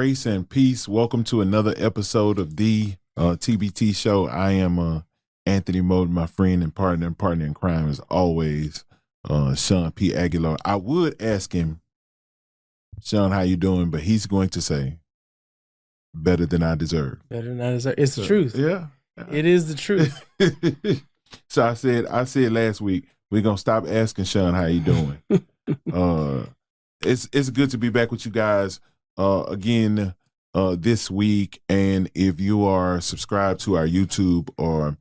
grace and peace. Welcome to another episode of the TBT Show. I am Anthony Moten, my friend and partner in crime, as always, Shawn P. Aguilar. I would ask him, Shawn, how you doing? But he's going to say, better than I deserve. Better than I deserve. It's the truth. Yeah. It is the truth. So I said last week, we're going to stop asking Shawn how you doing. It's good to be back with you guys again this week. And if you are subscribed to our YouTube or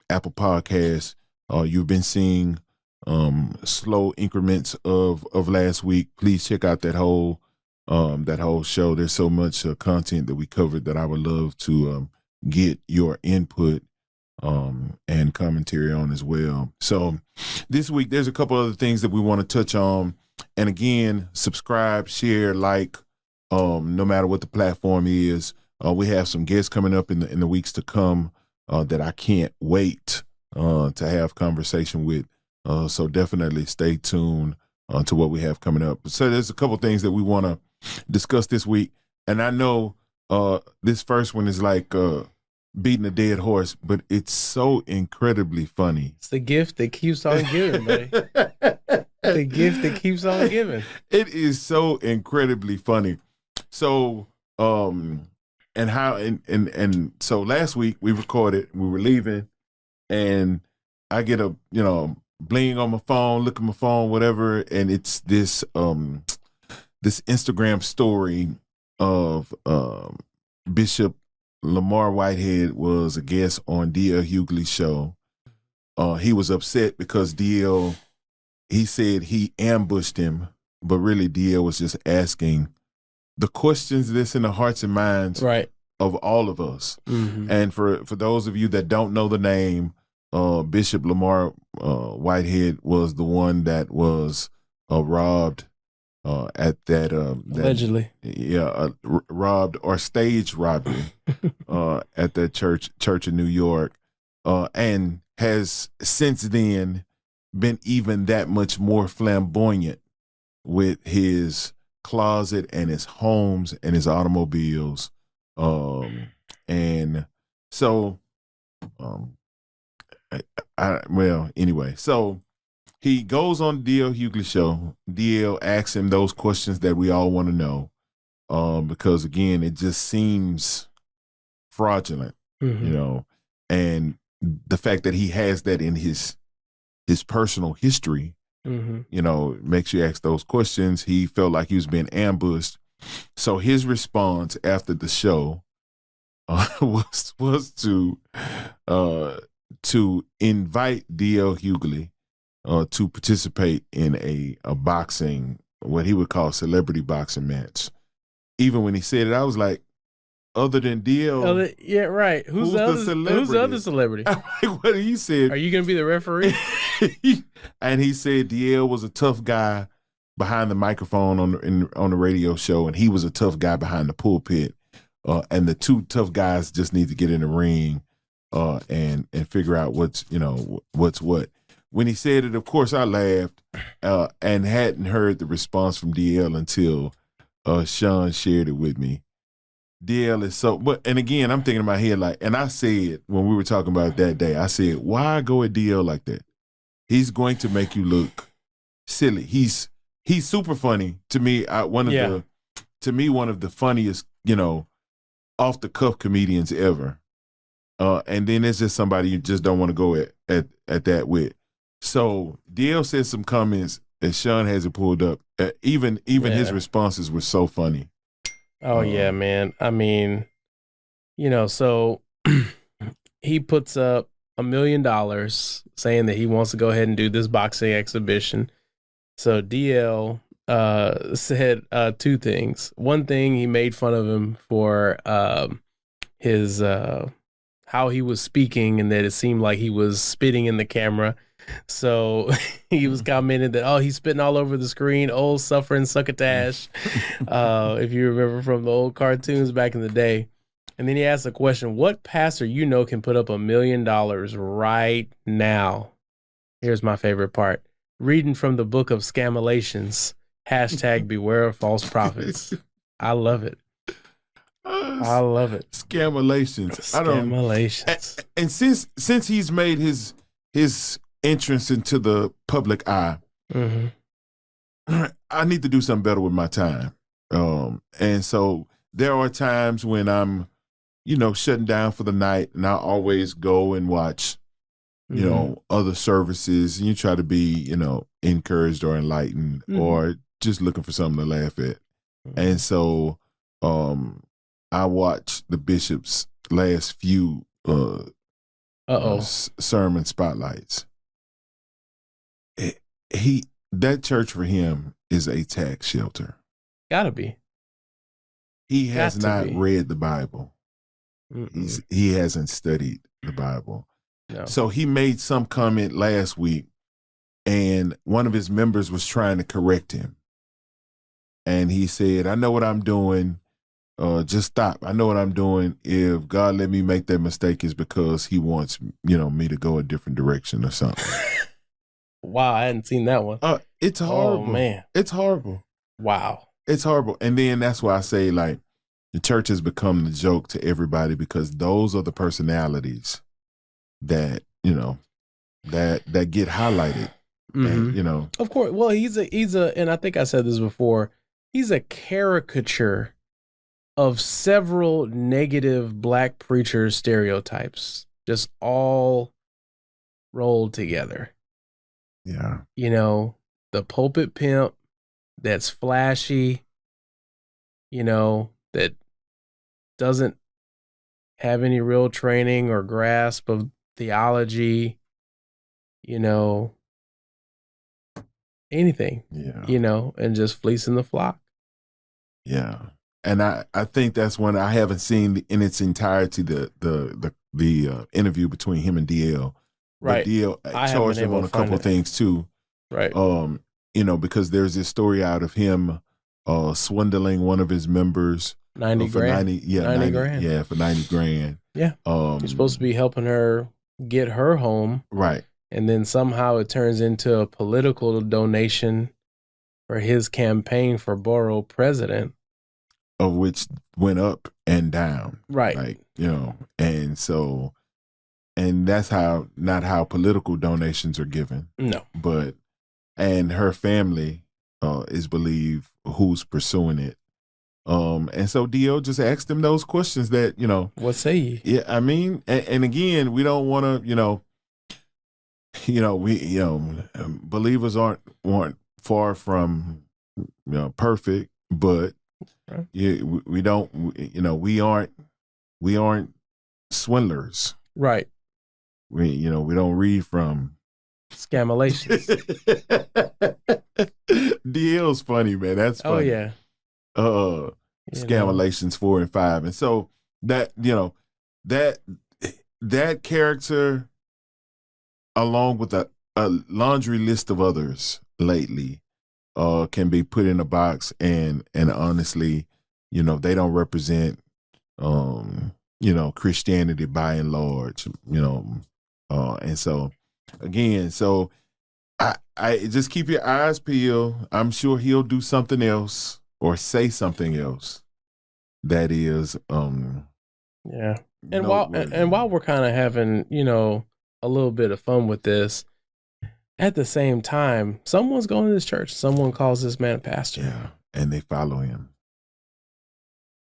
Apple Podcasts, you've been seeing slow increments of last week. Please check out that whole show. There's so much content that we covered that I would love to get your input and commentary on as well. So this week, there's a couple other things that we want to touch on. And again, subscribe, share, like, no matter what the platform is. We have some guests coming up in the weeks to come that I can't wait to have conversation with. So definitely stay tuned to what we have coming up. So there's a couple things that we want to discuss this week. And I know this first one is like beating a dead horse, but it's so incredibly funny. It's the gift that keeps on giving, buddy. The gift that keeps on giving. It is so incredibly funny. So, so last week we recorded, we were leaving, and I get a, bling on my phone, look at my phone, whatever, and it's this Instagram story of Bishop Lamar Whitehead was a guest on D.L. Hughley's show. He was upset because D.L., he said he ambushed him, but really D.L. was just asking the questions that's in the hearts and minds of all of us. Mm-hmm. And for those of you that don't know the name, Bishop Lamar Whitehead was the one that was robbed at that allegedly, robbed or staged robbery at that church in New York, and has since then been even that much more flamboyant with his closet and his homes and his automobiles, and so anyway, so he goes on D.L. Hughley show. D.L. asks him those questions that we all want to know, because again, it just seems fraudulent, and the fact that he has that in his personal history, makes you ask those questions. He felt like he was being ambushed. So his response after the show was to invite D.L. Hughley to participate in a boxing, what he would call celebrity boxing match. Even when he said it, I was like, other than D.L., yeah, right. Who's the other celebrity? Like, what he said? Are you going to be the referee? And he said D.L. was a tough guy behind the microphone on the radio show, and he was a tough guy behind the pulpit. And the two tough guys just need to get in the ring and figure out what's what. When he said it, of course, I laughed and hadn't heard the response from D.L. until Shawn shared it with me. D.L. is so, and again, I'm thinking in my head, like, and I said, when we were talking about it that day, I said, why go at D.L. like that? He's going to make you look silly. He's super funny to me. One of the funniest, off the cuff comedians ever. And then it's just somebody you just don't want to go at that with. So D.L. said some comments that Shawn has it pulled up. Even his responses were so funny. Oh, yeah, man. I mean, so he puts up $1 million saying that he wants to go ahead and do this boxing exhibition. So DL said two things. One thing, he made fun of him for his how he was speaking and that it seemed like he was spitting in the camera. So he was commenting that, he's spitting all over the screen, old suffering succotash, if you remember from the old cartoons back in the day. And then he asked the question, what pastor can put up $1 million right now? Here's my favorite part. Reading from the book of Scamulations, # beware of false prophets. I love it. I love it. Scamalations. Scamalations. And since he's made his entrance into the public eye, I need to do something better with my time. And so there are times when I'm, shutting down for the night, and I always go and watch, other services, and you try to be, encouraged or enlightened or just looking for something to laugh at. And so I watched the bishop's last few sermon spotlights. That church for him is a tax shelter. Gotta be. He has not read the Bible. He hasn't studied the Bible. No. So he made some comment last week, and one of his members was trying to correct him. And he said, I know what I'm doing. Just stop. I know what I'm doing. If God let me make that mistake, is because he wants, me to go a different direction or something. Wow, I hadn't seen that one. It's horrible. Oh, man. It's horrible. Wow. It's horrible. And then that's why I say, like, the church has become the joke to everybody, because those are the personalities that, that get highlighted. And, Of course. Well, he's a, and I think I said this before, he's a caricature of several negative black preacher stereotypes, just all rolled together. Yeah. The pulpit pimp that's flashy, that doesn't have any real training or grasp of theology, anything, and just fleecing the flock. Yeah. And I think that's when I haven't seen in its entirety the interview between him and DL. Right. But DL charged him on a couple of things too. Right. Because there's this story out of him swindling one of his members. 90 grand. 90 grand. Yeah, for 90 grand. Yeah. You're supposed to be helping her get her home. Right. And then somehow it turns into a political donation for his campaign for borough president. Of which went up and down. Right. Like, and so, and that's not how political donations are given. No. And her family is believed who's pursuing it. And so DL just asked them those questions that, what say you? Yeah, I mean, and again, we don't want to, believers aren't far from, perfect, but right. we aren't swindlers. Right. We don't read from scamalations. DL's funny, man. That's funny. Oh yeah. Scamalations 4 and 5. And so that, that character, along with a laundry list of others lately, can be put in a box, and honestly, they don't represent Christianity by and large, and so again, I just keep your eyes peeled. I'm sure he'll do something else or say something else that is yeah. And while we're kind of having, a little bit of fun with this, at the same time, someone's going to this church. Someone calls this man a pastor. Yeah, and they follow him.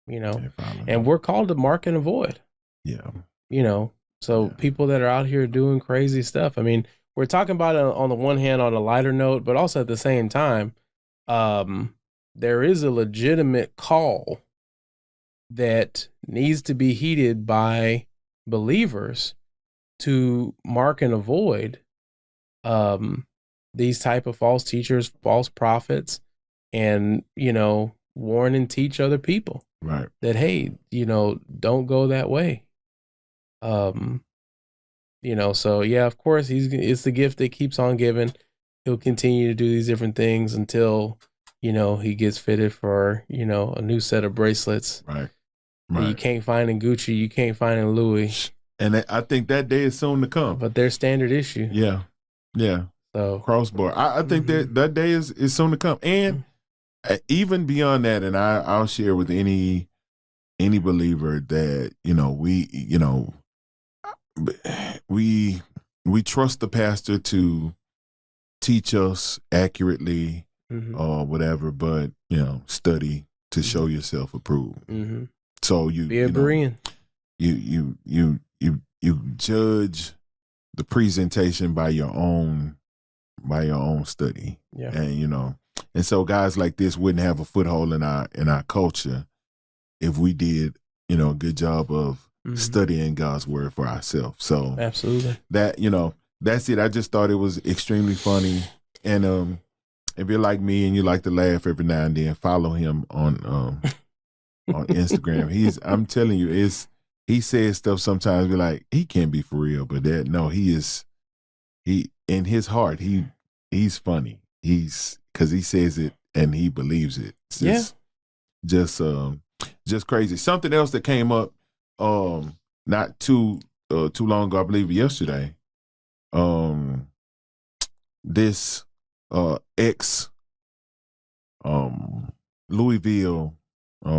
And we're called to mark and avoid. Yeah. People that are out here doing crazy stuff. I mean, we're talking about it on the one hand on a lighter note, but also at the same time, there is a legitimate call that needs to be heeded by believers to mark and avoid these type of false teachers, false prophets, and, warn and teach other people. Right. That, hey, don't go that way. So yeah, of course it's the gift that keeps on giving. He'll continue to do these different things until, he gets fitted for, a new set of bracelets. Right. You can't find in Gucci, you can't find in Louis. And I think that day is soon to come. But they're standard issue. Yeah. Yeah. So crossbar. I think that day is soon to come. And even beyond that, and I'll share with any believer that we trust the pastor to teach us accurately or whatever, but study to show yourself approved. So Be a Berean. You judge the presentation by your own study. Yeah. And so guys like this wouldn't have a foothold in our culture if we did a good job of studying God's word for ourselves. So absolutely, that that's it. I just thought it was extremely funny. And if you're like me and you like to laugh every now and then, follow him on Instagram. I'm telling you, he says stuff sometimes be like, he can't be for real, but he in his heart, he's funny. Because he says it and he believes it. It's just crazy. Something else that came up not too long ago, I believe yesterday. This ex Louisville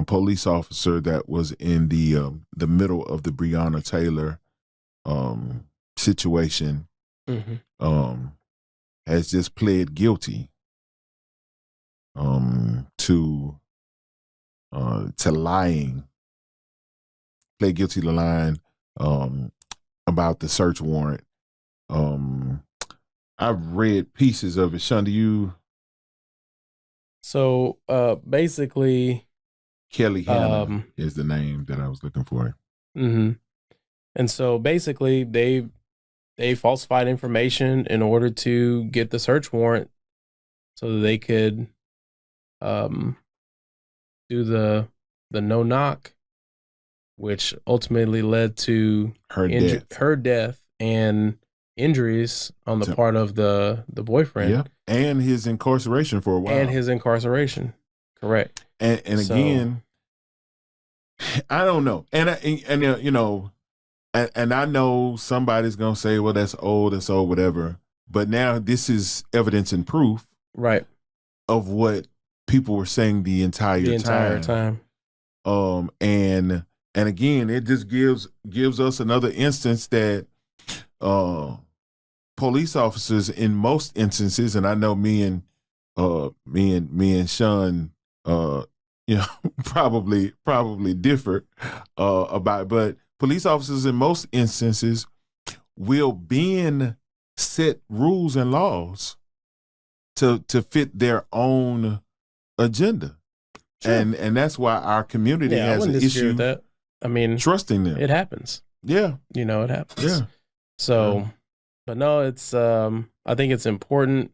police officer that was in the middle of the Breonna Taylor situation has just pled guilty to lying. Pled guilty to lying about the search warrant. I've read pieces of it. Shawn, do you? So basically, Kelly Hanna is the name that I was looking for. And so basically, they falsified information in order to get the search warrant, so that they could do the no knock, which ultimately led to her death and injuries on the part of the boyfriend. Yeah, and his incarceration for a while. Correct. And so, again, I don't know. And I know somebody's gonna say, well, that's old, whatever. But now this is evidence and proof, right, of what people were saying the entire time. And again, it just gives us another instance that police officers, in most instances, and I know me and Shawn, probably differ about, but police officers in most instances will bend set rules and laws to fit their own agenda. Sure. And that's why our community has an issue with that. I mean, trusting them. It happens. Yeah. It happens. Yeah. So, but no, it's I think it's important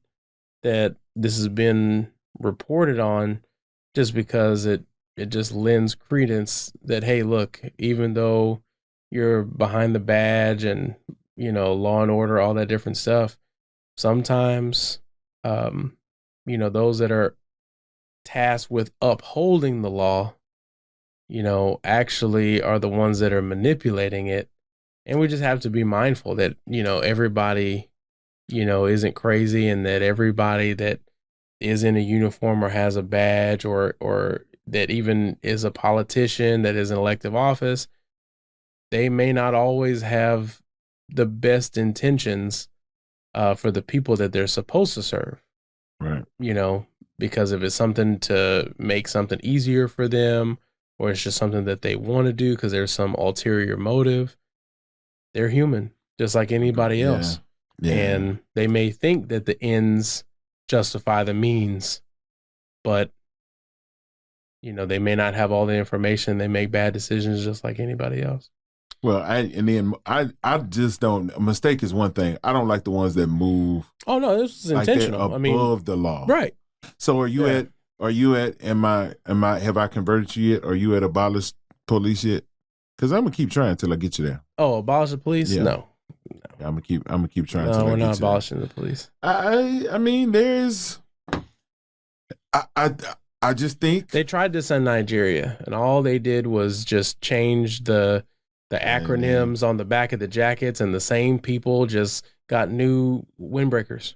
that this has been reported on, just because it just lends credence that, hey, look, even though you're behind the badge and law and order, all that different stuff, sometimes those that are tasked with upholding the law actually are the ones that are manipulating it. And we just have to be mindful that everybody isn't crazy, and that everybody that is in a uniform or has a badge or that even is a politician that is in elective office, they may not always have the best intentions for the people that they're supposed to serve. Right. Because if it's something to make something easier for them, or it's just something that they want to do because there's some ulterior motive, they're human, just like anybody else. Yeah. And they may think that the ends justify the means, but they may not have all the information. They make bad decisions just like anybody else. Well, I just don't. A mistake is one thing. I don't like the ones that move. Oh no, this is intentional. Above the law, right? So are you at? Have I converted you yet? Are you at abolish police yet? Because I'm gonna keep trying until I get you there. Oh, abolish the police? Yeah. No. I'm gonna keep trying. No, we're not abolishing the police. I mean, there's. I just think they tried this in Nigeria, and all they did was just change the acronyms on the back of the jackets, and the same people just got new windbreakers.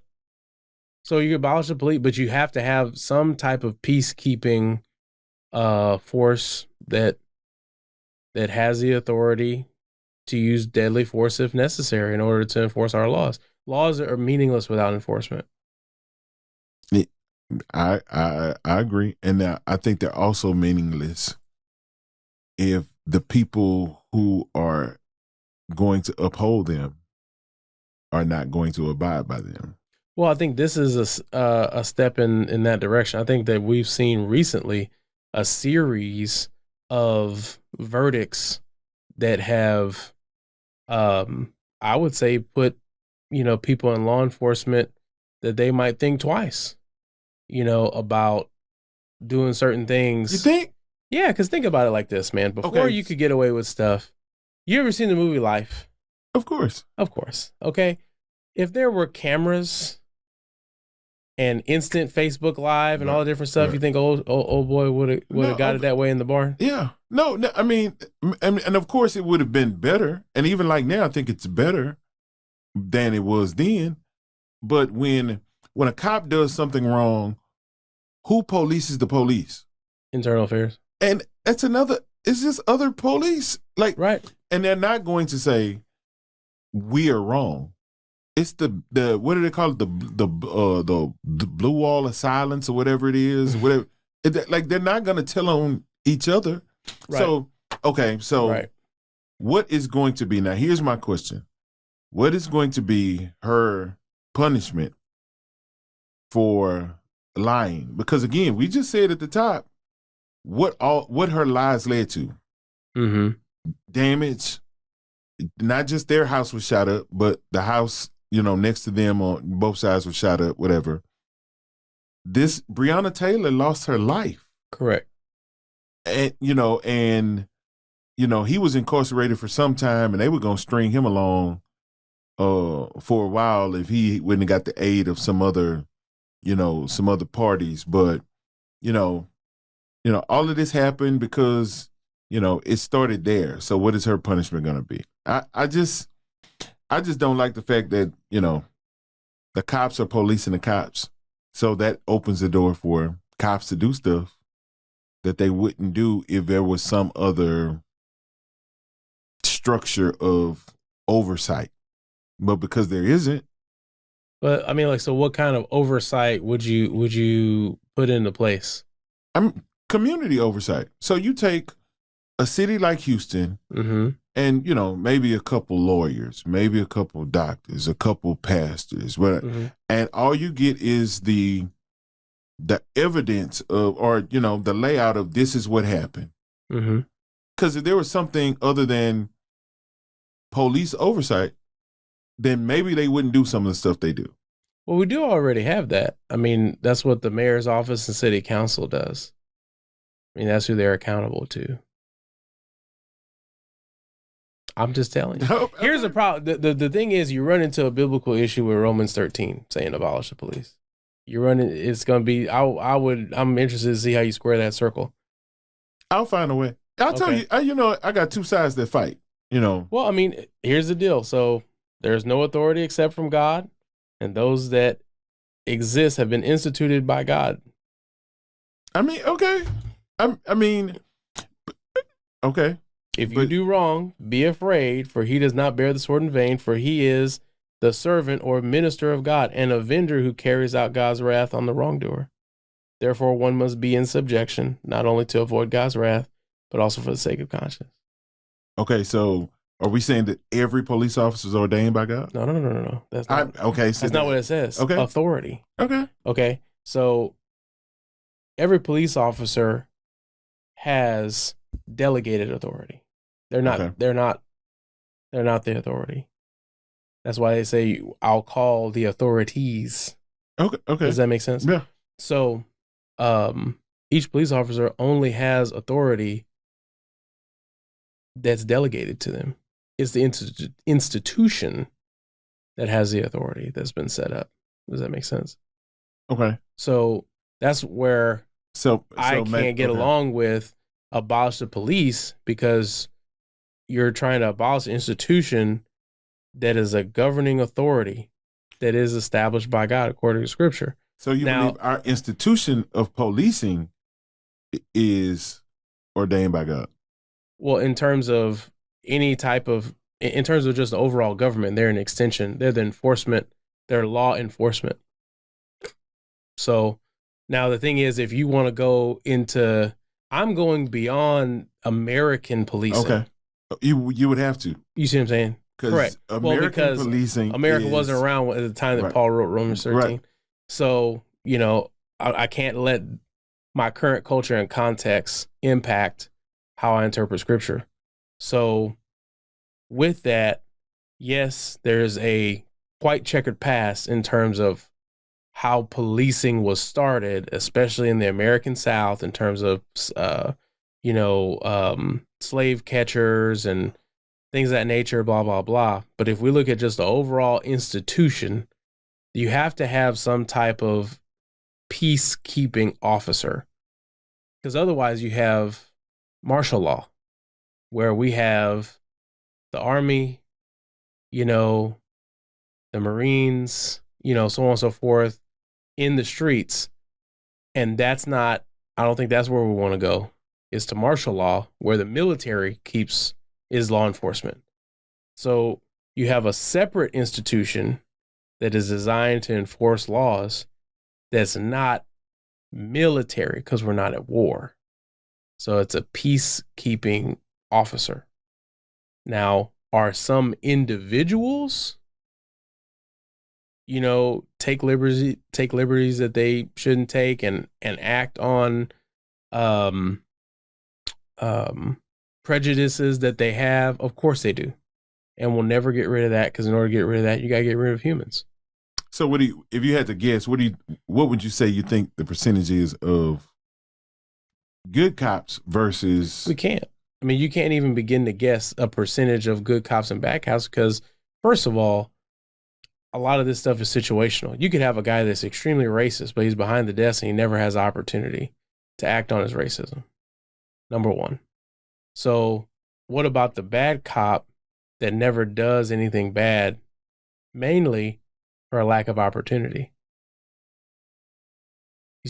So you abolish the police, but you have to have some type of peacekeeping force that has the authority to use deadly force if necessary in order to enforce our laws. Laws are meaningless without enforcement. I agree, and I think they're also meaningless if the people who are going to uphold them are not going to abide by them. Well, I think this is a step in that direction. I think that we've seen recently a series of verdicts that have, I would say, put people in law enforcement that they might think twice, about doing certain things. You think? Yeah, because think about it like this, man. Before you could get away with stuff, you ever seen the movie Life? Of course. Of course. Okay. If there were cameras and instant Facebook Live and all the different stuff, you think old boy would have got it that way in the barn? Yeah. No, I mean, and of course it would have been better. And even like now, I think it's better than it was then. But when a cop does something wrong, who polices the police? Internal Affairs. And that's it's just other police. Like, right. And they're not going to say, we are wrong. It's the what do they call it? The blue wall of silence or whatever it is. Whatever. Like they're not going to tell on each other. Right. So okay. So what is going to be now? Here's my question: what is going to be her punishment for lying? Because again, we just said at the top what her lies led to. Mm-hmm. Damage. Not just their house was shot up, but the house, next to them on both sides was shot up, whatever. This Breonna Taylor lost her life. Correct. And, he was incarcerated for some time and they were going to string him along for a while if he wouldn't have got the aid of some other parties. But, all of this happened because, it started there. So what is her punishment going to be? I just don't like the fact that, the cops are policing the cops. So that opens the door for cops to do stuff that they wouldn't do if there was some other structure of oversight. But because there isn't. But I mean, so what kind of oversight would you put into place? Community oversight. So you take a city like Houston, mm-hmm. and maybe a couple lawyers, maybe a couple doctors, a couple pastors, mm-hmm. and all you get is the evidence of, or the layout of this is what happened. Mm-hmm. Because if there was something other than police oversight, then maybe they wouldn't do some of the stuff they do. Well, we do already have that. I mean, that's what the mayor's office and city council does. I mean, that's who they're accountable to. I'm just telling you. Okay. Here's the problem. The thing is, you run into a biblical issue with Romans 13 saying abolish the police. It's going to be, I'm interested to see how you square that circle. I'll find a way. I'll tell you, I got two sides that fight, Well, I mean, here's the deal. So there's no authority except from God, and those that exist have been instituted by God. I mean, okay. Okay. If you do wrong, be afraid, for he does not bear the sword in vain, for he is the servant or minister of God, and avenger who carries out God's wrath on the wrongdoer. Therefore, one must be in subjection, not only to avoid God's wrath, but also for the sake of conscience. Okay, so are we saying that every police officer is ordained by God? No. That's not. That's not what it says. Okay. Authority. Okay. So every police officer has delegated authority. They're not. Okay. They're not the authority. That's why they say I'll call the authorities. Okay. Does that make sense? Yeah. So, each police officer only has authority that's delegated to them. It's the institution that has the authority that's been set up. Does that make sense? Okay. So that's where I can't get along with abolish the police, because you're trying to abolish an institution that is a governing authority that is established by God according to Scripture. So you believe our institution of policing is ordained by God? Well, in terms of any type of, in terms of just the overall government, they're an extension. They're the enforcement. They're law enforcement. So now the thing is, if you want to go into, I'm going beyond American policing. Okay. You would have to. You see what I'm saying? Correct. American policing. America wasn't around at the time that Paul wrote Romans 13. Right. So, I can't let my current culture and context impact how I interpret Scripture. So with that, yes, there's a quite checkered past in terms of how policing was started, especially in the American South, in terms of, slave catchers and things of that nature, blah, blah, blah. But if we look at just the overall institution, you have to have some type of peacekeeping officer, because otherwise you have martial law, where we have the Army, the Marines, so on and so forth in the streets. And that's not, I don't think that's where we want to go, is to martial law, where the military is law enforcement. So you have a separate institution that is designed to enforce laws that's not military, because we're not at war. So it's a peacekeeping officer. Now, are some individuals, take liberties that they shouldn't take and act on prejudices that they have? Of course they do. And we'll never get rid of that, because in order to get rid of that, you got to get rid of humans. So if you had to guess, what would you say you think the percentage is of good cops versus? We can't. I mean, you can't even begin to guess a percentage of good cops and bad cops, because first of all, a lot of this stuff is situational. You could have a guy that's extremely racist, but he's behind the desk and he never has the opportunity to act on his racism. Number one. So what about the bad cop that never does anything bad, mainly for a lack of opportunity?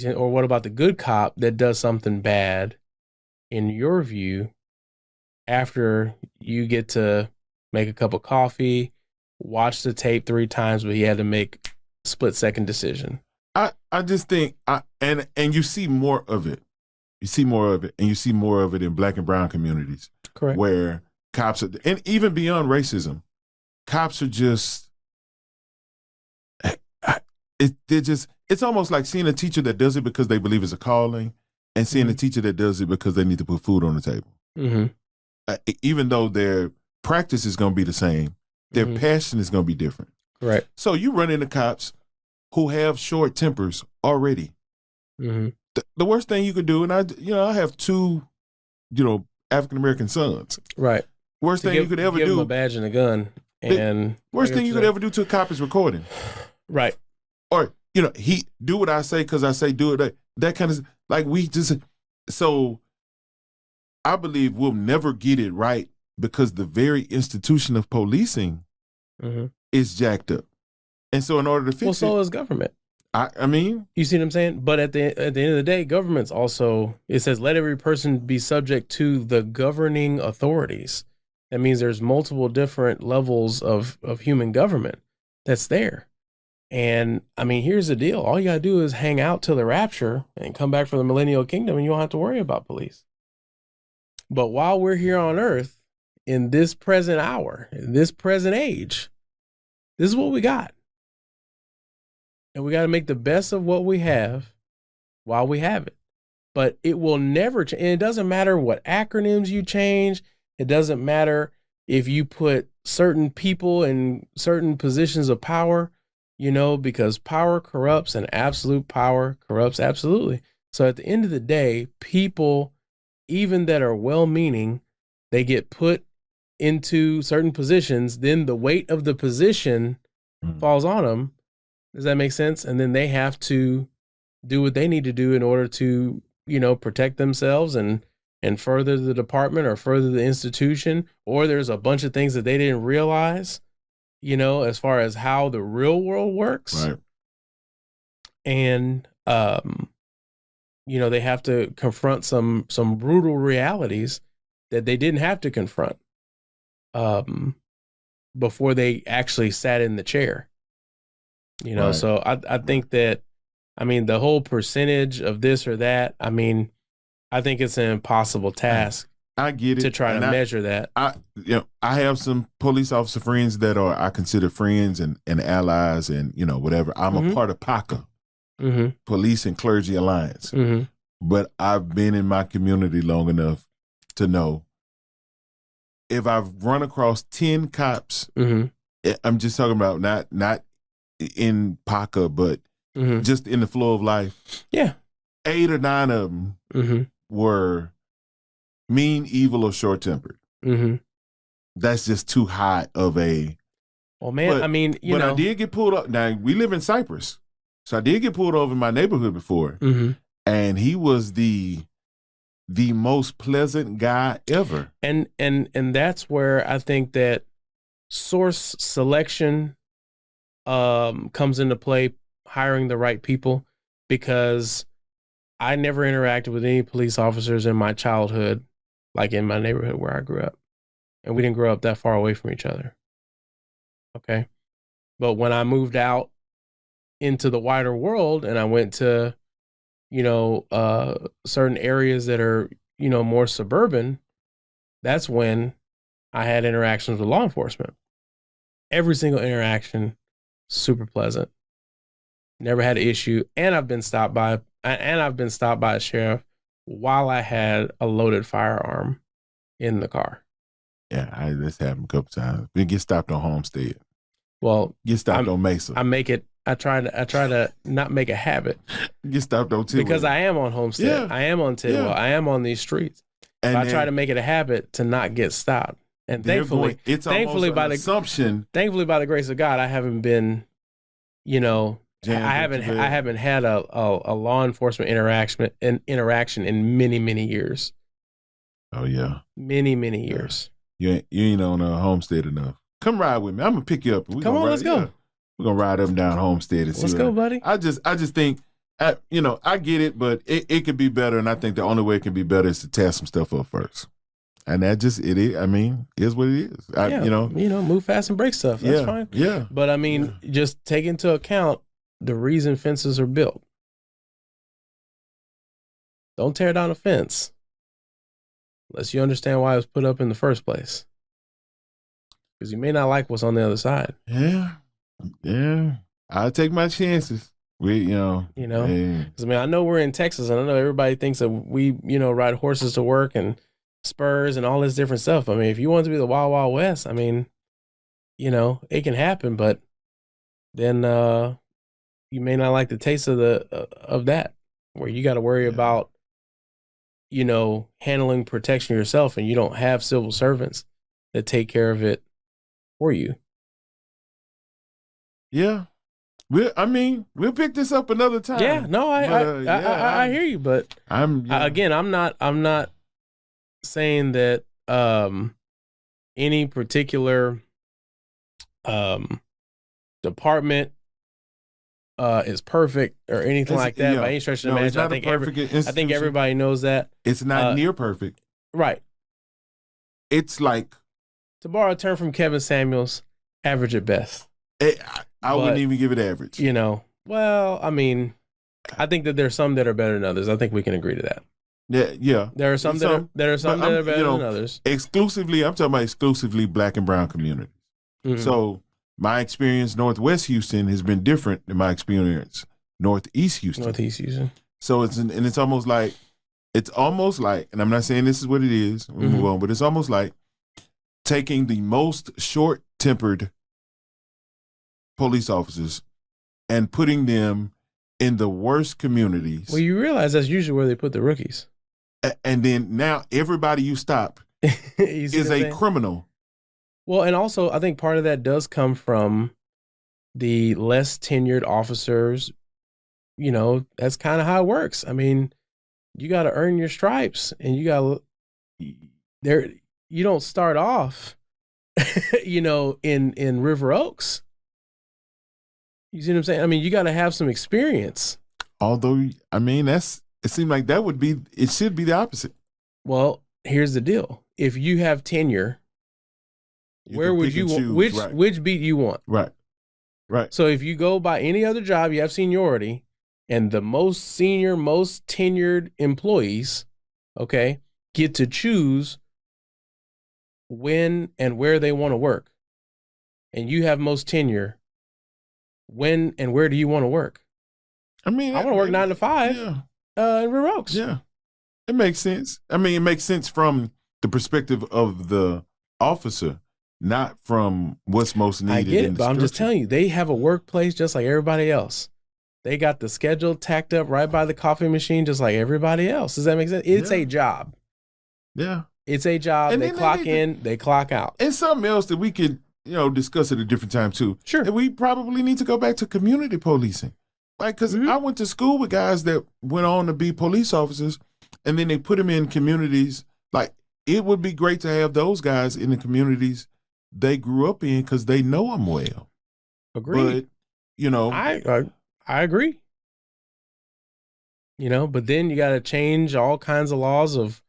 Or what about the good cop that does something bad, in your view, after you get to make a cup of coffee, watch the tape 3 times, but he had to make a split-second decision? I just think, and you see more of it. You see more of it, and you see more of it in Black and brown communities. Correct. Where cops are, and even beyond racism, cops are just, it's almost like seeing a teacher that does it because they believe it's a calling, and seeing a teacher that does it because they need to put food on the table. Mm-hmm. Even though their practice is going to be the same, their passion is going to be different. Right. So you run into cops who have short tempers already. Mm-hmm. The worst thing you could do, and I have 2, African-American sons. Right. Worst thing you could ever give do. Give them a badge and a gun. And worst thing you could ever do to a cop is recording. Right. Or, he do what I say because I say do it. That kind of, like, so I believe we'll never get it right because the very institution of policing is jacked up. And so in order to fix it. Well, so is government. I mean, you see what I'm saying? But at the end of the day, government's also, it says, let every person be subject to the governing authorities. That means there's multiple different levels of human government that's there. And I mean, here's the deal. All you got to do is hang out till the rapture and come back for the millennial kingdom, and you don't have to worry about police. But while we're here on earth, in this present hour, in this present age, this is what we got. And we got to make the best of what we have while we have it. But it will never change. And it doesn't matter what acronyms you change. It doesn't matter if you put certain people in certain positions of power, because power corrupts and absolute power corrupts absolutely. So at the end of the day, people, even that are well-meaning, they get put into certain positions. Then the weight of the position falls on them. Does that make sense? And then they have to do what they need to do in order to, protect themselves and further the department or further the institution. Or there's a bunch of things that they didn't realize you know, as far as how the real world works. Right. And you know, they have to confront some brutal realities that they didn't have to confront before they actually sat in the chair. You know, Right. so I think that, I mean, the whole percentage of this or that, I mean, I think it's an impossible task. I get it to try and to measure that. I have some police officer friends that I consider friends and allies and whatever. I'm a part of PACA, Police and Clergy Alliance, but I've been in my community long enough to know if I've run across 10 cops, I'm just talking about not in PACA, but just in the flow of life. Yeah, 8 or 9 of them were mean, evil, or short-tempered. That's just too high of a. Well, man, but, I mean, but I did get pulled up. Now we live in Cypress, so I did get pulled over in my neighborhood before, and he was the most pleasant guy ever. And that's where I think that source selection comes into play, hiring the right people, because I never interacted with any police officers in my childhood, like in my neighborhood where I grew up. And we didn't grow up that far away from each other. Okay. But when I moved out into the wider world and I went to, certain areas that are, more suburban, that's when I had interactions with law enforcement. Every single interaction, super pleasant. Never had an issue. And I've been stopped by a sheriff while I had a loaded firearm in the car. Yeah, this happened a couple times. We get stopped on Homestead. Well, get stopped on Mesa. I try to not make a habit. Get stopped on Tidwell. Because I am on Homestead. Yeah. I am on Tidwell. Yeah. I am on these streets. And I try to make it a habit to not get stopped. And thankfully by the grace of God, I haven't been, I haven't had a law enforcement interaction in many years. Oh yeah, many years. You ain't on Homestead enough. Come ride with me. I'm gonna pick you up. Come on, let's go. Yeah. We're gonna ride up and down Homestead and see. Let's go, buddy. I just think, I get it, but it could be better, and I think the only way it can be better is to tear some stuff up first. And that just it is. I mean, is what it is. Move fast and break stuff. That's fine. Yeah. But I mean, just take into account the reason fences are built. Don't tear down a fence unless you understand why it was put up in the first place. Because you may not like what's on the other side. Yeah. I'll take my chances. Because I mean, I know we're in Texas, and I know everybody thinks that we, ride horses to work and spurs and all this different stuff. I mean, if you want to be the Wild Wild West, I mean, it can happen, but then you may not like the taste of that, where you got to worry about, handling protection yourself, and you don't have civil servants that take care of it for you. Yeah. We'll pick this up another time. Yeah, no, I hear you, but I'm not saying that any particular department is perfect or anything like that by any stretch of the imagination. I think everybody knows that. It's not near perfect. Right. It's like, to borrow a term from Kevin Samuels, average at best. I wouldn't even give it average. Well, I mean, I think that there's some that are better than others. I think we can agree to that. Yeah. There are some that are better than others. I'm talking about exclusively Black and brown communities. Mm-hmm. So my experience Northwest Houston has been different than my experience Northeast Houston. So it's almost like, and I'm not saying this is what it is. We'll move on, but it's almost like taking the most short-tempered police officers and putting them in the worst communities. Well, you realize that's usually where they put the rookies. And then now everybody you stop is a criminal. Well, and also I think part of that does come from the less tenured officers. That's kind of how it works. I mean, you got to earn your stripes, and you don't start off in River Oaks. You see what I'm saying? I mean, you got to have some experience. Although, I mean, it seems like it should be the opposite. Well, here's the deal. If you have tenure, where would you want, which beat you want? Right. Right. So if you go by any other job, you have seniority, and the most senior, most tenured employees, okay, get to choose when and where they want to work. And you have most tenure. When and where do you want to work? I mean, I want to work 9 to 5. Yeah. In River Oaks. Yeah. It makes sense. I mean, it makes sense from the perspective of the officer, not from what's most needed. I get it, but I'm just telling you, they have a workplace just like everybody else. They got the schedule tacked up right by the coffee machine, just like everybody else. Does that make sense? It's a job. Yeah. It's a job. And they clock in, they clock out. And something else that we could, discuss at a different time too. Sure. And we probably need to go back to community policing. Like, because I went to school with guys that went on to be police officers, and then they put them in communities. Like, it would be great to have those guys in the communities they grew up in because they know them well. Agreed. But, I agree. But then you got to change all kinds of laws of,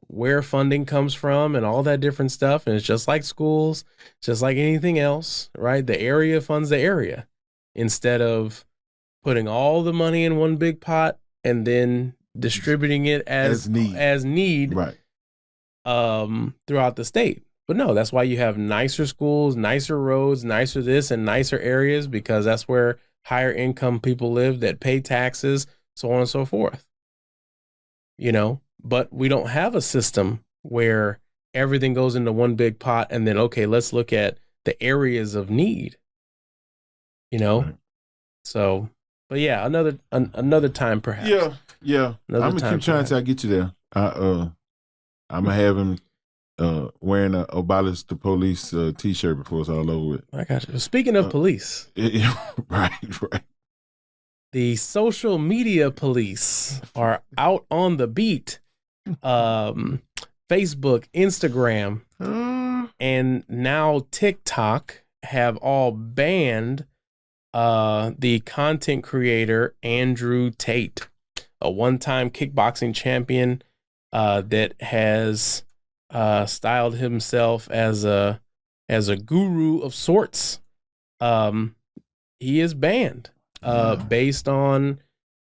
where funding comes from and all that different stuff. And it's just like schools, just like anything else, right? The area funds the area instead of putting all the money in one big pot and then distributing it as need right. Throughout the state. But no, that's why you have nicer schools, nicer roads, nicer this and nicer areas, because that's where higher income people live that pay taxes, so on and so forth. But we don't have a system where everything goes into one big pot and then, okay, let's look at the areas of need, Right. So, but yeah, another time perhaps. Yeah. I'm gonna keep trying till I get you there. I'm gonna have him wearing a Abolish the Police T-shirt before it's all over with. I got you. Speaking of police, right. The social media police are out on the beat. Facebook, Instagram, and now TikTok have all banned the content creator Andrew Tate, a one-time kickboxing champion that has styled himself as a guru of sorts. He is banned based on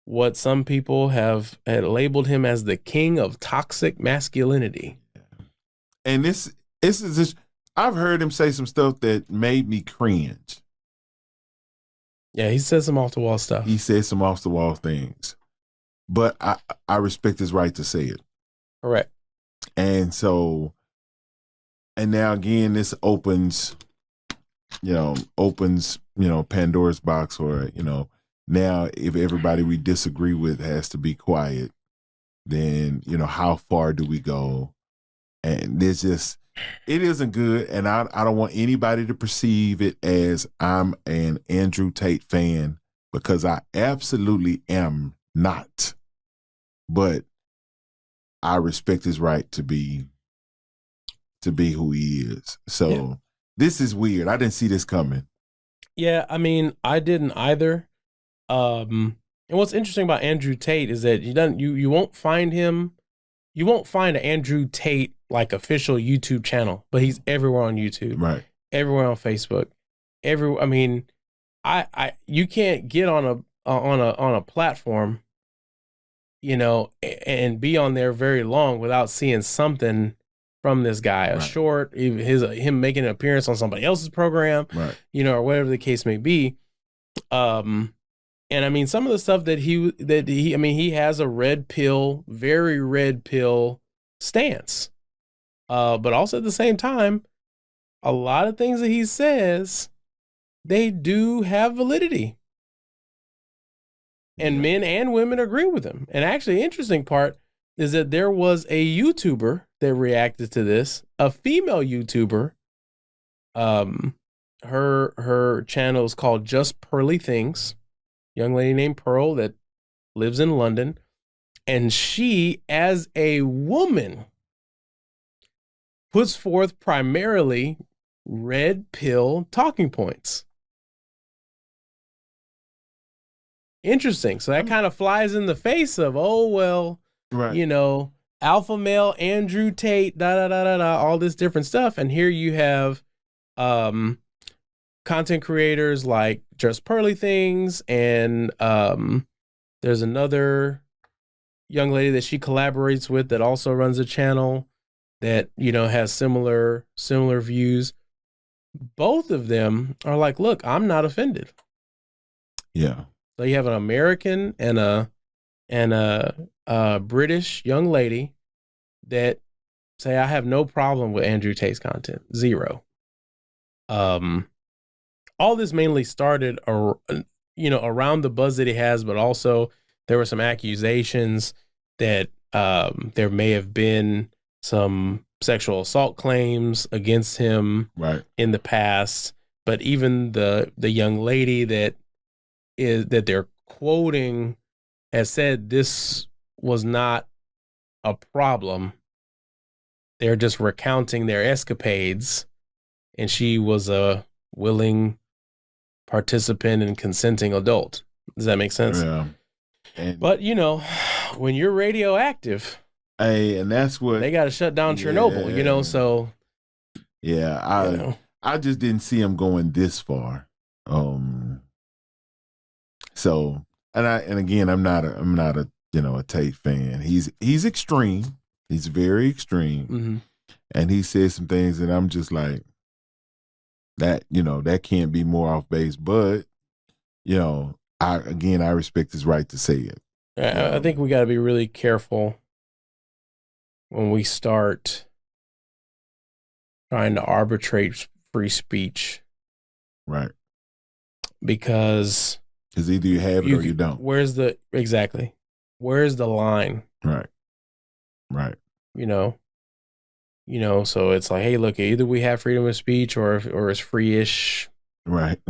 what some people had labeled him as the king of toxic masculinity. And this is just, I've heard him say some stuff that made me cringe. Yeah, he said some off-the-wall stuff. He said some off-the-wall things. But I respect his right to say it. Correct. And so, and now again, this opens Pandora's box, or, now if everybody we disagree with has to be quiet, then, how far do we go? And it isn't good. And I don't want anybody to perceive it as I'm an Andrew Tate fan, because I absolutely am not. But I respect his right to be who he is. So This is weird. I didn't see this coming. Yeah, I mean, I didn't either. And what's interesting about Andrew Tate is that you won't find him. You won't find an Andrew Tate like official YouTube channel, but he's everywhere on YouTube, right? Everywhere on Facebook, I mean, you can't get on a platform, and be on there very long without seeing something from this guy, a short, him making an appearance on somebody else's program, right? Or whatever the case may be. And I mean, some of the stuff that he has a very red pill stance. But also at the same time, a lot of things that he says, they do have validity. And men and women agree with him. And actually, the interesting part is that there was a YouTuber that reacted to this, a female YouTuber. Her channel is called Just Pearly Things. Young lady named Pearl that lives in London. And she, as a woman, puts forth primarily red pill talking points. Interesting. So that kind of flies in the face of, oh, well, Right. you know, alpha male Andrew Tate, all this different stuff. And here you have content creators like Just Pearly Things, and there's another young lady that she collaborates with that also runs a channel that, you know, has similar views. Both of them are like, look, I'm not offended. Yeah. So you have an American and a British young lady that say, I have no problem with Andrew Tate's content. Zero. All this mainly started, around the buzz that he has, but also there were some accusations that there may have been some sexual assault claims against him in the past. But even the young lady that they're quoting has said this was not a problem. They're just recounting their escapades, and she was a willing participant and consenting adult. Does that make sense? Yeah. But you know, when you're radioactive, and that's what they got to shut down Chernobyl. You know, so yeah, I just didn't see him going this far. So and again, I'm not a a Tate fan. He's extreme. He's very extreme, mm-hmm. and he says some things that I'm just like, that that can't be more off base. But I respect his right to say it. I think we got to be really careful when we start trying to arbitrate free speech, right? Because either you have it or you don't. Where's the line? Right. So it's like, hey, look, either we have freedom of speech or it's free-ish. Right.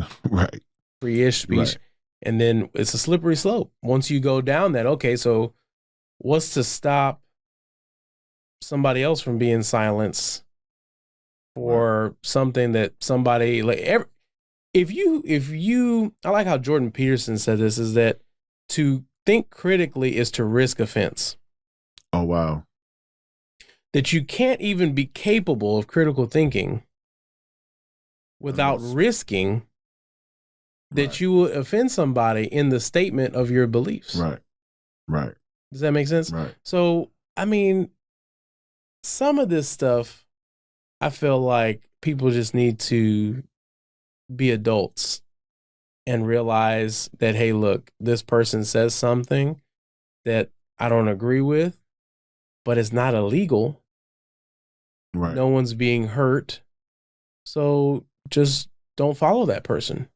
Free-ish speech. Right. And then it's a slippery slope. Once you go down that, okay, so what's to stop somebody else from being silenced for something that somebody if you I like how Jordan Peterson said this, is that to think critically is to risk offense. Oh, wow. That you can't even be capable of critical thinking without risking that you will offend somebody in the statement of your beliefs. Right. Does that make sense? Right. So, I mean, some of this stuff, I feel like people just need to be adults and realize that, hey, look, this person says something that I don't agree with, but it's not illegal. Right. No one's being hurt. So just don't follow that person.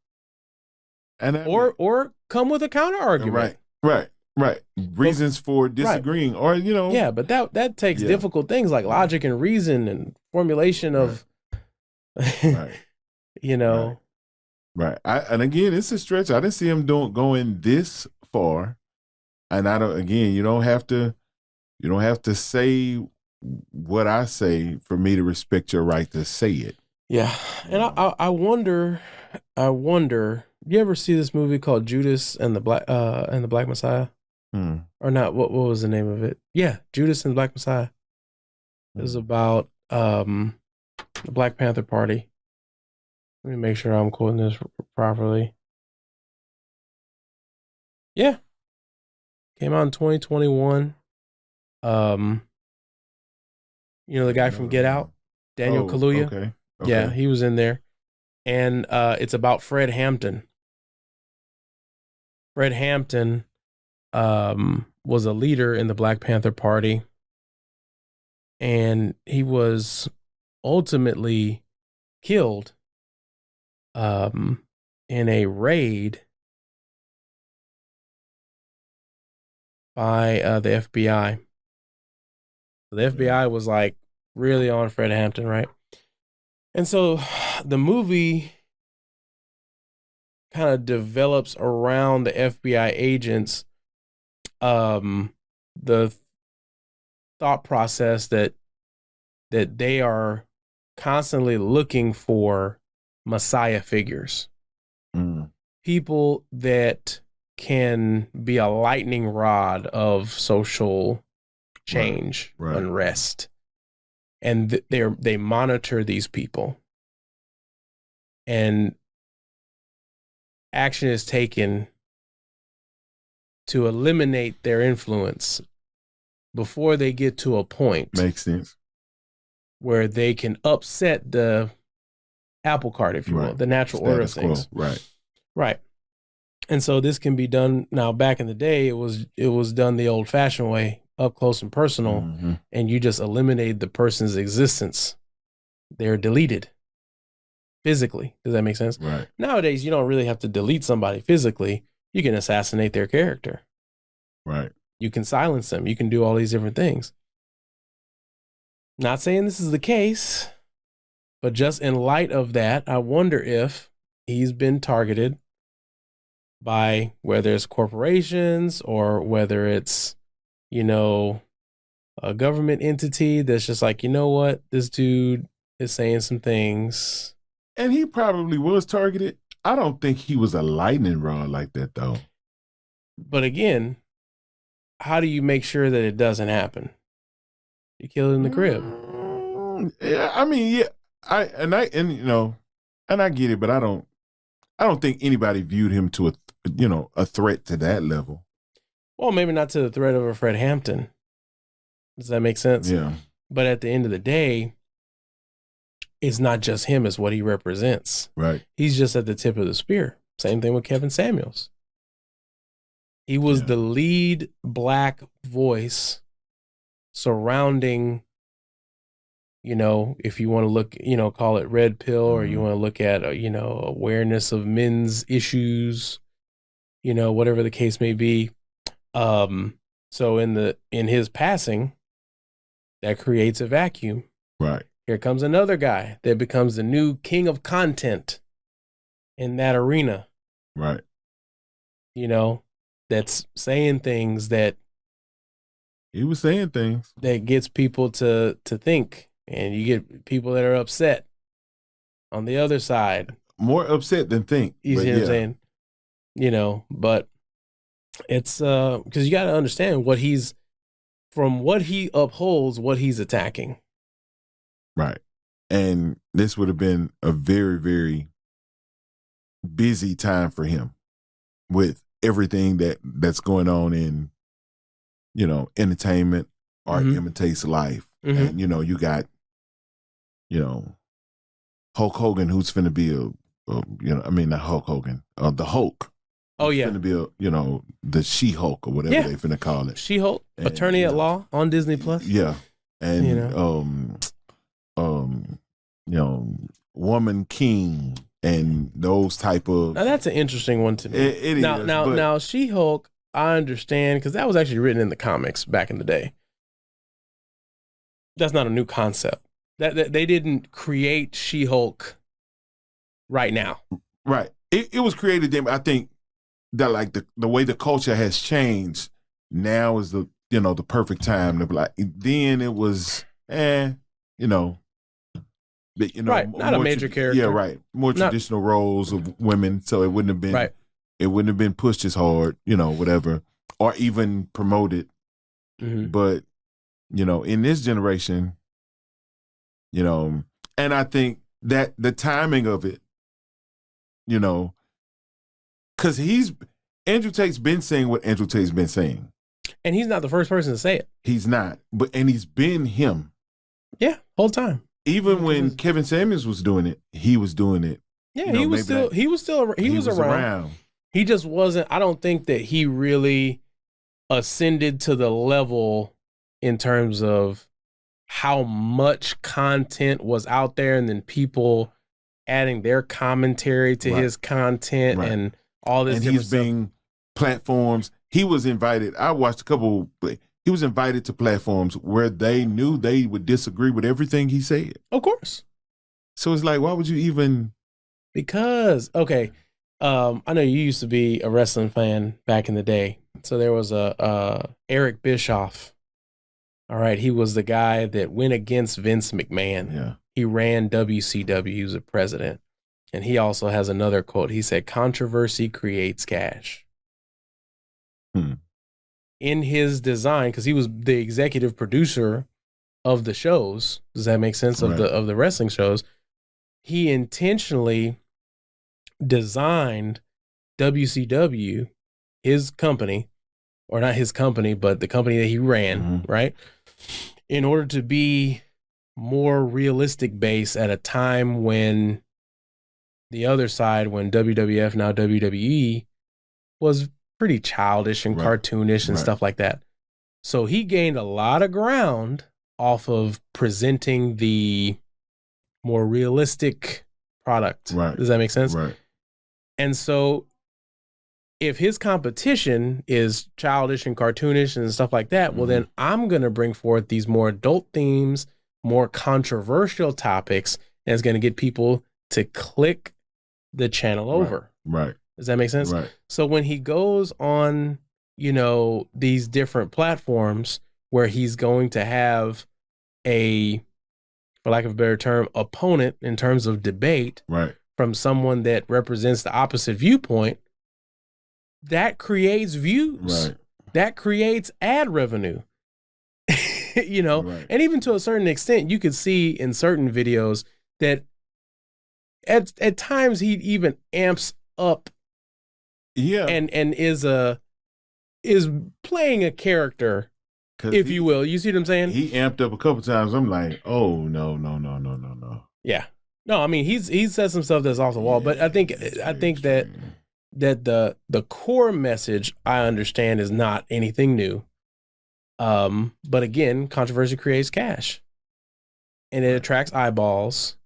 Or come with a counter argument. Right. Reasons for disagreeing, or Yeah, but that takes difficult things like logic and reason and formulation of Right. And again, it's a stretch. I didn't see him going this far. And I don't. Again, you don't have to say what I say for me to respect your right to say it. Yeah, and I wonder. You ever see this movie called Judas and the Black Messiah? Or not? What was the name of it? Yeah, Judas and the Black Messiah. It was about the Black Panther Party. Let me make sure I'm quoting this properly. Yeah, came out in 2021. The guy from Get Out, Daniel Kaluuya. Okay. Yeah, he was in there. And it's about Fred Hampton. Fred Hampton was a leader in the Black Panther Party. And he was ultimately killed in a raid by the FBI. The FBI was like really on Fred Hampton, right? And so the movie kind of develops around the FBI agents, the thought process that that they are constantly looking for messiah figures, people that can be a lightning rod of social change, unrest. And they monitor these people, and action is taken to eliminate their influence before they get to a point. Makes sense. Where they can upset the apple cart, if you will, the natural order of things. Right. And so this can be done now. Back in the day, it was done the old fashioned way, up close and personal, and you just eliminate the person's existence. They're deleted physically. Does that make sense? Right. Nowadays, you don't really have to delete somebody physically. You can assassinate their character. Right. You can silence them. You can do all these different things. Not saying this is the case, but just in light of that, I wonder if he's been targeted by whether it's corporations or whether it's, a government entity that's just like, you know what, this dude is saying some things. And he probably was targeted. I don't think he was a lightning rod like that, though. But again, how do you make sure that it doesn't happen? You kill it in the crib. Yeah, I mean, yeah, I get it, but I don't think anybody viewed him to a threat to that level. Well, maybe not to the threat of a Fred Hampton. Does that make sense? Yeah. But at the end of the day, it's not just him, it's what he represents. Right. He's just at the tip of the spear. Same thing with Kevin Samuels. He was the lead black voice surrounding, if you want to look, call it red pill, or you want to look at, awareness of men's issues, whatever the case may be. So in his passing, that creates a vacuum. Right. Here comes another guy that becomes the new king of content in that arena. Right. That's saying things that he was saying things that gets people to think, and you get people that are upset on the other side. More upset than think. You see what I'm saying? But it's because you got to understand what he upholds, what he's attacking. Right. And this would have been a very, very busy time for him with everything that's going on in, entertainment. Art imitates life. And, you got, Hulk Hogan, who's finna be not Hulk Hogan, the Hulk. Oh, yeah. Finna be the She-Hulk or whatever they finna call it. She-Hulk, attorney at law on Disney Plus. Yeah. And, Woman King and those type of. Now that's an interesting one to me. It now She-Hulk, I understand, because that was actually written in the comics back in the day. That's not a new concept. That they didn't create She-Hulk right now. Right. It was created then. I think that like the way the culture has changed now is the perfect time to be like. Then it was right, not a major character. Yeah, right. More traditional roles of women, so it wouldn't have been It wouldn't have been pushed as hard, whatever, or even promoted. But in this generation, and I think that the timing of it, because Andrew Tate's been saying what Andrew Tate's been saying, and he's not the first person to say it. He's not, and he's been him. Yeah, whole time. Even when Kevin Samuels was doing it, he was doing it. Yeah, he was around. He just wasn't. I don't think that he really ascended to the level in terms of how much content was out there, and then people adding their commentary to his content and all this. And he's being platforms. He was invited. I watched a couple. He was invited to platforms where they knew they would disagree with everything he said. Of course. So it's like, why would you even? Because, okay, I know you used to be a wrestling fan back in the day. So there was a Eric Bischoff All right. He was the guy that went against Vince McMahon. Yeah. He ran WCW. He was a president. And he also has another quote. He said, controversy creates cash. In his design, because he was the executive producer of the shows. Does that make sense? Of the wrestling shows. He intentionally designed WCW, his company, or not his company, but the company that he ran, right? In order to be more realistic based at a time when the other side, when WWF, now WWE, was pretty childish and cartoonish and stuff like that. So he gained a lot of ground off of presenting the more realistic product. Right. Does that make sense? Right. And so if his competition is childish and cartoonish and stuff like that, well, then I'm going to bring forth these more adult themes, more controversial topics, and it's going to get people to click the channel over. Right. Does that make sense? Right. So when he goes on, you know, these different platforms where he's going to have a, for lack of a better term, opponent in terms of debate from someone that represents the opposite viewpoint, that creates views. That creates ad revenue. You know, and even to a certain extent, you could see in certain videos that at times he even amps up and is playing a character, if you will. You see what I'm saying? He amped up a couple times. I'm like, oh no. Yeah. No, I mean he said some stuff that's off the wall, but I think that the core message, I understand, is not anything new. But again, controversy creates cash. And it attracts eyeballs.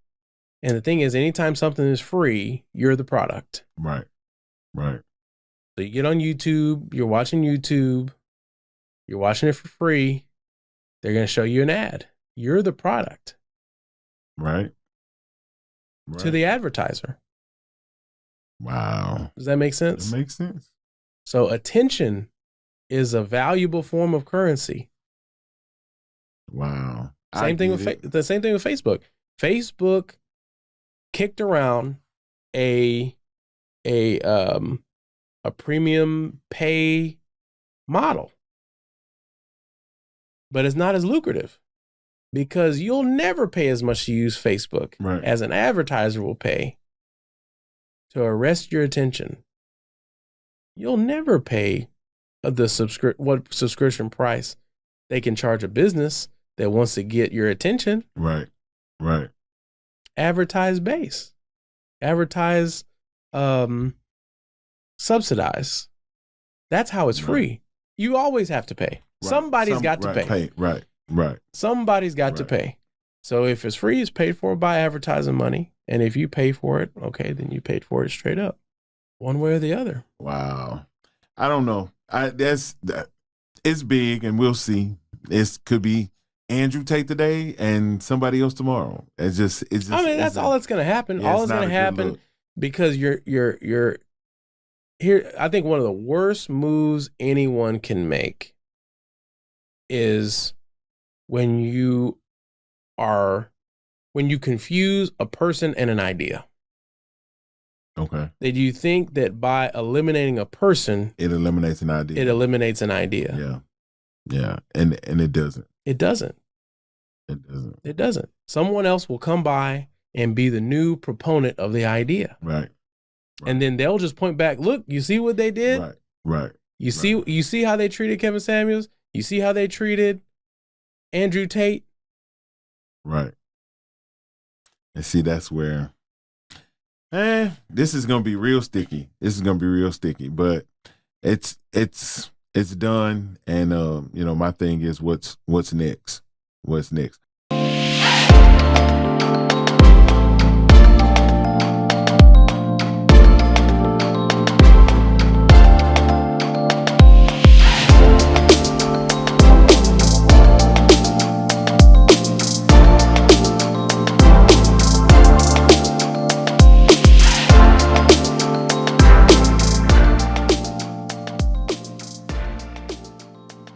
And the thing is, anytime something is free, you're the product. Right. So you get on YouTube, you're watching it for free. They're going to show you an ad. You're the product. Right. To the advertiser. Wow. Does that make sense? It makes sense. So attention is a valuable form of currency. Wow. The same thing with Facebook. Facebook kicked around a premium pay model, but it's not as lucrative because you'll never pay as much to use Facebook as an advertiser will pay to arrest your attention. You'll never pay what subscription price they can charge a business that wants to get your attention. Right. Advertise base. Advertise, subsidize. That's how it's free. You always have to pay. Somebody's got to pay. Right. Somebody's got to pay. So if it's free, it's paid for by advertising money. And if you pay for it, okay, then you paid for it straight up, one way or the other. Wow. I don't know. It's big, and we'll see. It could be Andrew Tate today and somebody else tomorrow. It's just. I mean, that's all that's going to happen. Yeah, all that's going to happen because you're here. I think one of the worst moves anyone can make is when you confuse a person and an idea. Okay. That you think that by eliminating a person, it eliminates an idea. It eliminates an idea. Yeah. And it doesn't. It doesn't. It doesn't. Someone else will come by and be the new proponent of the idea. Right. And then they'll just point back, look, you see what they did? Right. You see how they treated Kevin Samuels? You see how they treated Andrew Tate? Right. And see, that's where this is gonna be real sticky. But it's done. And my thing is what's next?